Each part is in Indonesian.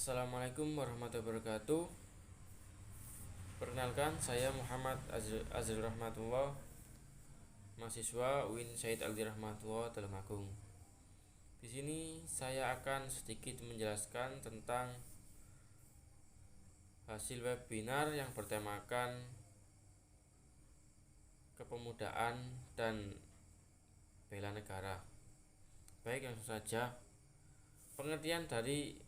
Assalamualaikum warahmatullahi wabarakatuh. Perkenalkan, saya Muhammad Azril Rahmatullah, mahasiswa UIN Syed Aldi Rahmatullah Tulungagung. Di sini saya akan sedikit menjelaskan tentang hasil webinar yang bertemakan kepemudaan dan bela negara. Baik, langsung saja. Pengertian dari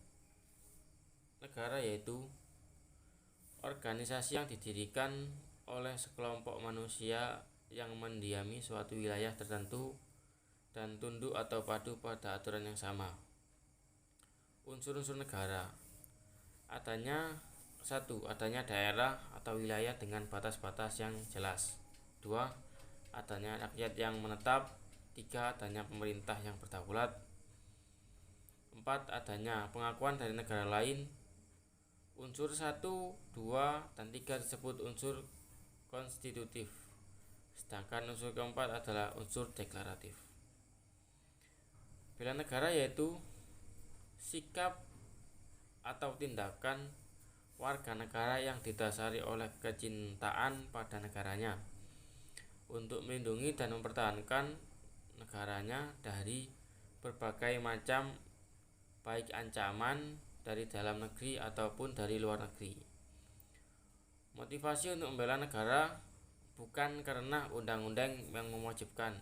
negara yaitu organisasi yang didirikan oleh sekelompok manusia yang mendiami suatu wilayah tertentu dan tunduk atau patuh pada aturan yang sama. Unsur-unsur negara: adanya daerah atau wilayah dengan batas-batas yang jelas. 2. Adanya rakyat yang menetap. 3. Adanya pemerintah yang berdaulat. 4. Adanya pengakuan dari negara lain. Unsur 1, 2, dan 3 disebut unsur konstitutif, sedangkan unsur keempat adalah unsur deklaratif. Bela negara yaitu sikap atau tindakan warga negara yang didasari oleh kecintaan pada negaranya untuk melindungi dan mempertahankan negaranya dari berbagai macam baik ancaman dari dalam negeri ataupun dari luar negeri. Motivasi untuk membela negara bukan karena undang-undang yang mewajibkan,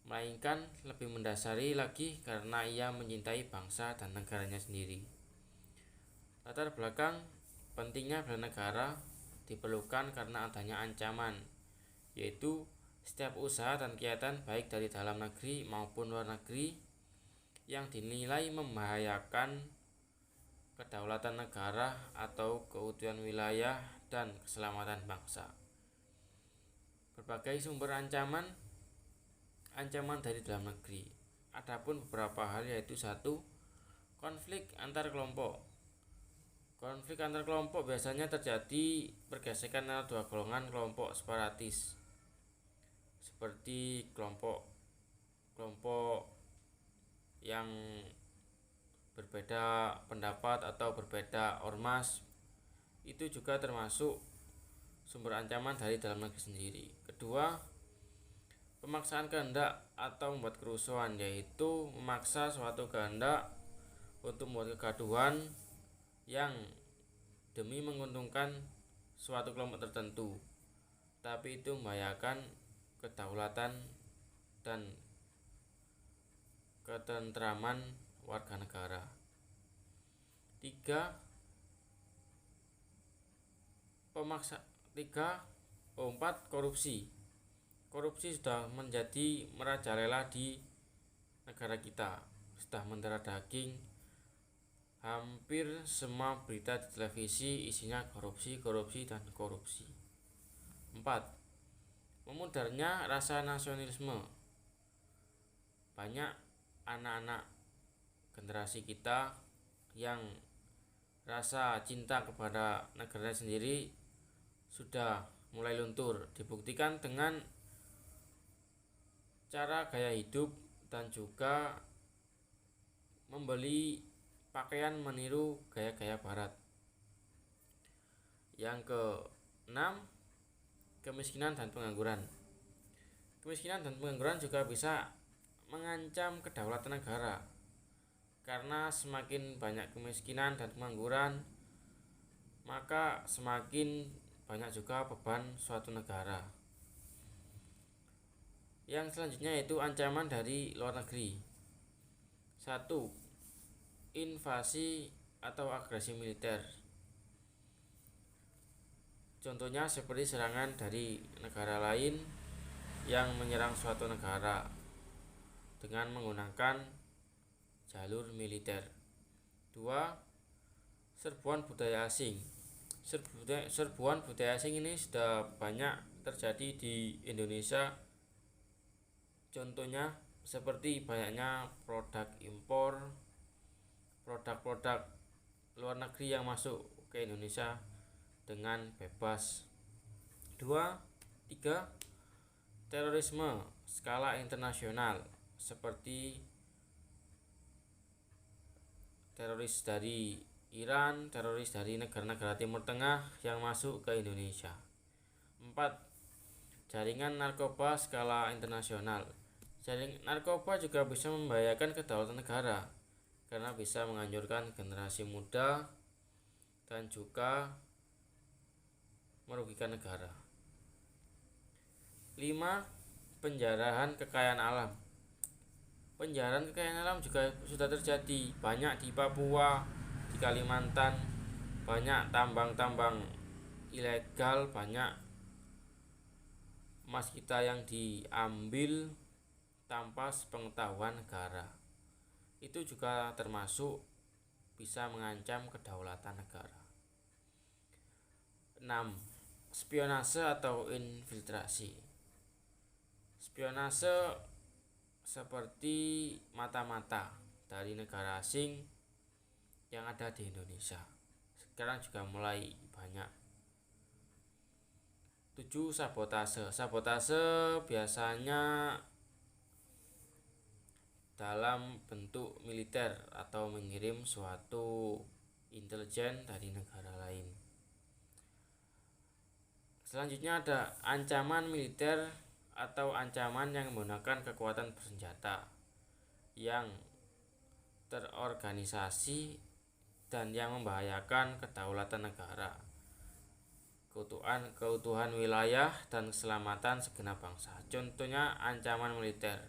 melainkan lebih mendasari lagi karena ia mencintai bangsa dan negaranya sendiri. Latar belakang pentingnya bela negara diperlukan karena adanya ancaman, yaitu setiap usaha dan kegiatan baik dari dalam negeri maupun luar negeri yang dinilai membahayakan kedaulatan negara atau keutuhan wilayah dan keselamatan bangsa. Berbagai sumber ancaman dari dalam negeri. Adapun beberapa hal yaitu 1. Konflik antar kelompok. Konflik antar kelompok biasanya terjadi pergesekan antara dua golongan kelompok separatis, seperti kelompok yang berbeda pendapat atau berbeda ormas. Itu juga termasuk sumber ancaman dari dalam negeri sendiri. Kedua, pemaksaan kehendak atau membuat kerusuhan, yaitu memaksa suatu kehendak untuk membuat kegaduhan yang demi menguntungkan suatu kelompok tertentu, tapi itu membahayakan kedaulatan dan ketentraman warga negara. 4. Korupsi. Korupsi sudah menjadi merajalela di negara kita, sudah mendarah daging. Hampir semua berita di televisi isinya korupsi, dan korupsi. 4. Memudarnya rasa nasionalisme. Banyak anak-anak generasi kita yang rasa cinta kepada negara sendiri sudah mulai luntur, dibuktikan dengan cara gaya hidup dan juga membeli pakaian meniru gaya-gaya barat. Yang ke-6, kemiskinan dan pengangguran. Kemiskinan dan pengangguran juga bisa mengancam kedaulatan negara, karena semakin banyak kemiskinan dan pengangguran, maka semakin banyak juga beban suatu negara. Yang selanjutnya yaitu ancaman dari luar negeri. 1. Invasi atau agresi militer. Contohnya seperti serangan dari negara lain yang menyerang suatu negara dengan menggunakan jalur militer. 2. Serbuan budaya asing. Serbuan budaya asing ini sudah banyak terjadi di Indonesia. Contohnya seperti banyaknya produk impor, produk-produk luar negeri yang masuk ke Indonesia dengan bebas. 3. Terorisme skala internasional, seperti teroris dari Iran, teroris dari negara-negara Timur Tengah yang masuk ke Indonesia. 4. Jaringan narkoba skala internasional. Jaringan narkoba juga bisa membahayakan kedaulatan negara karena bisa menghancurkan generasi muda dan juga merugikan negara. 5. Penjarahan kekayaan alam. Penjarahan kekayaan alam juga sudah terjadi, banyak di Papua, di Kalimantan, banyak tambang-tambang ilegal, banyak emas kita yang diambil tanpa sepengetahuan negara. Itu juga termasuk bisa mengancam kedaulatan negara. 6. Spionase atau infiltrasi. Spionase seperti mata-mata dari negara asing yang ada di Indonesia. Sekarang juga mulai banyak. 7. Sabotase. Sabotase biasanya dalam bentuk militer atau mengirim suatu intelijen dari negara lain. Selanjutnya ada ancaman militer atau ancaman yang menggunakan kekuatan bersenjata yang terorganisasi dan yang membahayakan kedaulatan negara, keutuhan wilayah dan keselamatan segenap bangsa. Contohnya ancaman militer.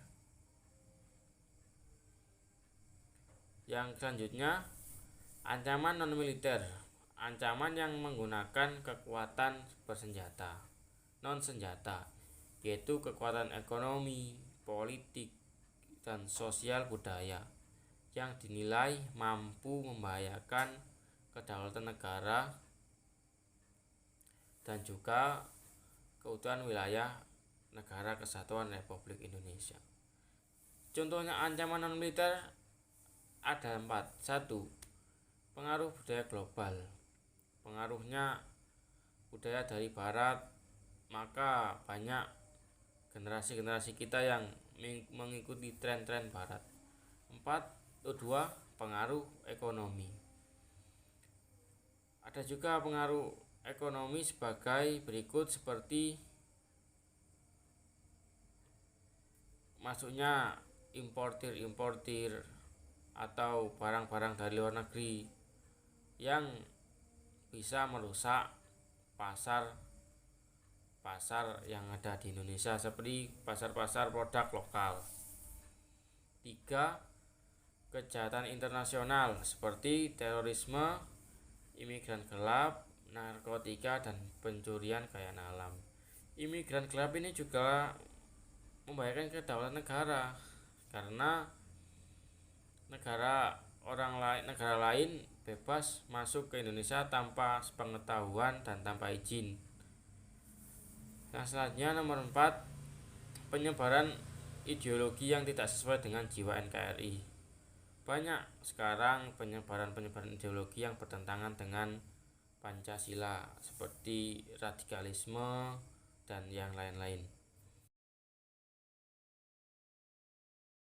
Yang selanjutnya ancaman non militer, ancaman yang menggunakan kekuatan bersenjata non senjata, yaitu kekuatan ekonomi, politik, dan sosial budaya yang dinilai mampu membahayakan kedaulatan negara dan juga keutuhan wilayah negara kesatuan Republik Indonesia. Contohnya ancaman non militer ada 4. 1. Pengaruh budaya global. Pengaruhnya budaya dari barat, maka banyak generasi-generasi kita yang mengikuti tren-tren barat. 2. Pengaruh ekonomi. Ada juga pengaruh ekonomi sebagai berikut, seperti masuknya importir atau barang-barang dari luar negeri yang bisa merusak pasar yang ada di Indonesia, seperti pasar-pasar produk lokal. 3. Kejahatan internasional seperti terorisme, imigran gelap, narkotika, dan pencurian kekayaan alam. Imigran gelap ini juga membahayakan kedaulatan negara karena negara lain bebas masuk ke Indonesia tanpa sepengetahuan dan tanpa izin. Yang selanjutnya nomor 4, penyebaran ideologi yang tidak sesuai dengan jiwa NKRI. Banyak sekarang penyebaran ideologi yang bertentangan dengan Pancasila, seperti radikalisme dan yang lain-lain.